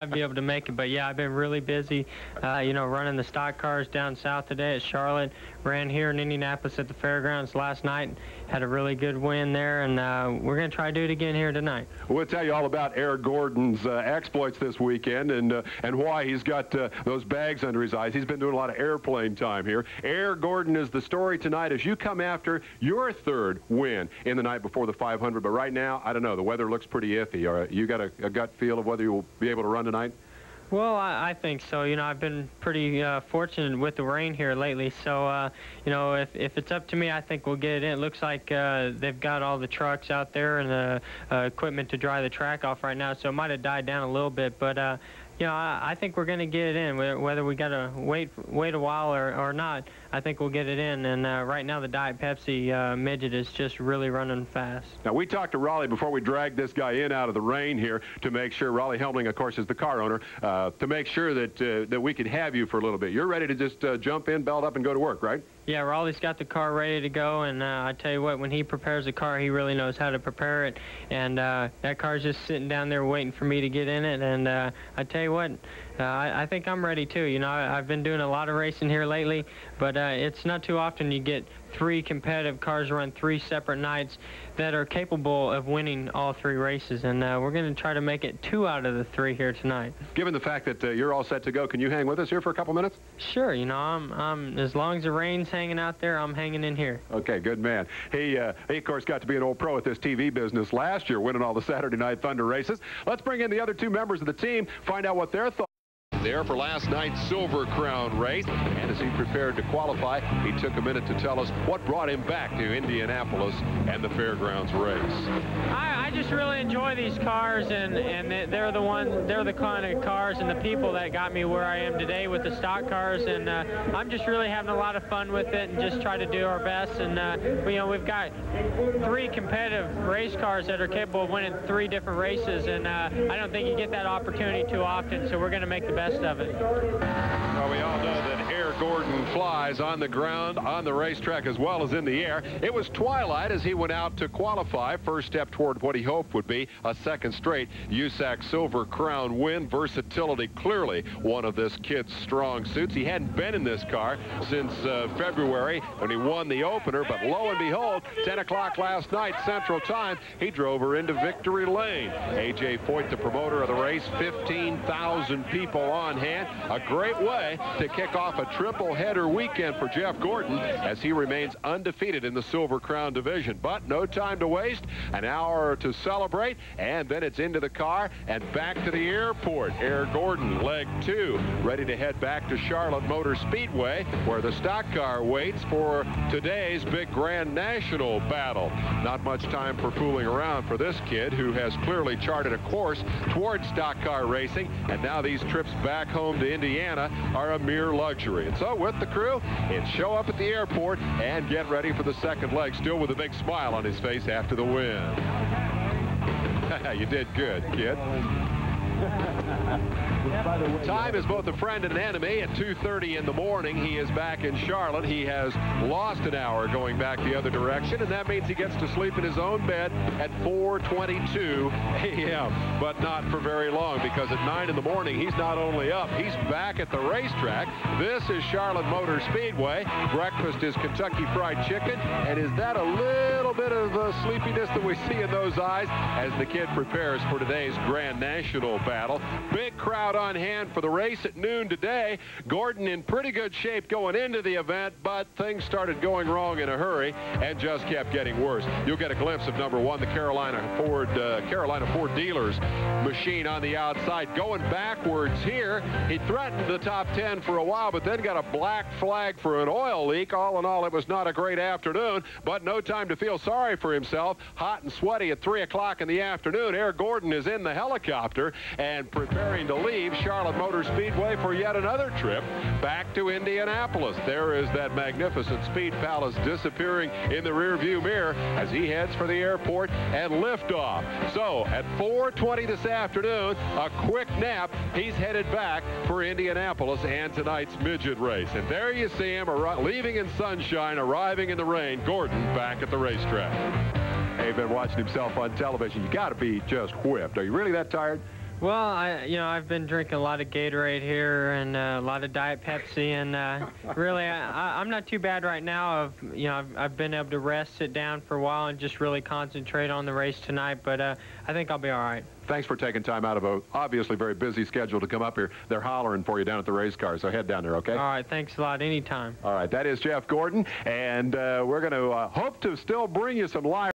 I'd be able to make it, but yeah, I've been really busy, you know, running the stock cars down south today at Charlotte, ran here in Indianapolis at the fairgrounds last night, had a really good win there, and we're going to try to do it again here tonight. We'll tell you all about Eric Gordon's exploits this weekend and why he's got those bags under his eyes. He's been doing a lot of airplane time here. Eric Gordon is the story tonight as you come after your third win in the night before the 500, but right now, I don't know, the weather looks pretty iffy. You got a gut feel of whether you'll be able to run tonight? Well, I think so. You know, I've been pretty fortunate with the rain here lately. So, you know, if it's up to me, I think we'll get it in. It looks like they've got all the trucks out there and the equipment to dry the track off right now. So it might have died down a little bit, but you know, I think we're going to get it in. Whether we got to wait a while or not, I think we'll get it in. And right now, the Diet Pepsi midget is just really running fast. Now, we talked to Raleigh before we dragged this guy in out of the rain here to make sure, Raleigh Helmling, of course, is the car owner, to make sure that we could have you for a little bit. You're ready to just jump in, belt up, and go to work, right? Yeah, Raleigh's got the car ready to go, and I tell you what, when he prepares a car, he really knows how to prepare it. And that car's just sitting down there waiting for me to get in it. And I tell you what, I think I'm ready too. You know, I've been doing a lot of racing here lately, but it's not too often you get three competitive cars run 3 separate nights that are capable of winning all 3 races, and we're going to try to make it 2 out of the 3 here tonight. Given the fact that you're all set to go, can you hang with us here for a couple minutes? Sure. You know, I'm as long as the rain's hanging out there, I'm hanging in here. Okay, good man. He of course, got to be an old pro at this TV business last year, winning all the Saturday Night Thunder races. Let's bring in the other 2 members of the team, find out what their thoughts there for last night's Silver Crown race. And as he prepared to qualify, he took a minute to tell us what brought him back to Indianapolis and the fairgrounds race. I just really enjoy these cars, and they're the kind of cars and the people that got me where I am today with the stock cars, and I'm just really having a lot of fun with it and just try to do our best. And you know, we've got 3 competitive race cars that are capable of winning 3 different races, and I don't think you get that opportunity too often, so we're going to make the best of it. Well, we all know that Eric Gordon flies on the ground, on the racetrack, as well as in the air. It was twilight as he went out to qualify. First step toward what he hoped would be a 2nd straight USAC Silver Crown win. Versatility, clearly one of this kid's strong suits. He hadn't been in this car since February when he won the opener, but lo and behold, 10 o'clock last night, Central Time, he drove her into victory lane. A.J. Foyt, the promoter of the race, 15,000 people on hand. A great way to kick off a triple-header weekend for Jeff Gordon as he remains undefeated in the Silver Crown division. But no time to waste, an hour to celebrate, and then it's into the car and back to the airport. Eric Gordon, leg 2, ready to head back to Charlotte Motor Speedway, where the stock car waits for today's big Grand National battle. Not much time for fooling around for this kid, who has clearly charted a course towards stock car racing, and now these trips back home to Indiana are a mere luxury. And so with the crew, it's show up at the airport and get ready for the 2nd leg, still with a big smile on his face after the win. You did good, kid. Time is both a friend and an enemy. At 2:30 in the morning, he is back in Charlotte. He has lost an hour going back the other direction, and that means he gets to sleep in his own bed at 4:22 a.m. But not for very long, because at 9 in the morning, he's not only up, he's back at the racetrack. This is Charlotte Motor Speedway. Breakfast is Kentucky Fried Chicken, and is that a little bit of sleepiness that we see in those eyes as the kid prepares for today's Grand National battle. Big crowd on hand for the race at noon today. Gordon in pretty good shape going into the event, but things started going wrong in a hurry and just kept getting worse. You'll get a glimpse of number 1, the Carolina Ford Dealers machine on the outside. Going backwards here, he threatened the top 10 for a while, but then got a black flag for an oil leak. All in all, it was not a great afternoon, but no time to feel sorry for himself. Hot and sweaty at 3 o'clock in the afternoon, Eric Gordon is in the helicopter and preparing to leave Charlotte Motor Speedway for yet another trip back to Indianapolis. There is that magnificent Speed Palace disappearing in the rearview mirror as he heads for the airport and liftoff. So at 4:20 this afternoon, a quick nap, he's headed back for Indianapolis and tonight's midget race. And there you see him leaving in sunshine, arriving in the rain. Gordon back at the racetrack. Hey, been watching himself on television. You got to be just whipped. Are you really that tired? Well, I've been drinking a lot of Gatorade here and a lot of Diet Pepsi, and really, I'm not too bad right now. I've been able to rest, sit down for a while, and just really concentrate on the race tonight. But I think I'll be all right. Thanks for taking time out of a obviously very busy schedule to come up here. They're hollering for you down at the race car, so head down there, okay? All right, thanks a lot. Anytime. All right, that is Jeff Gordon, and we're going to hope to still bring you some live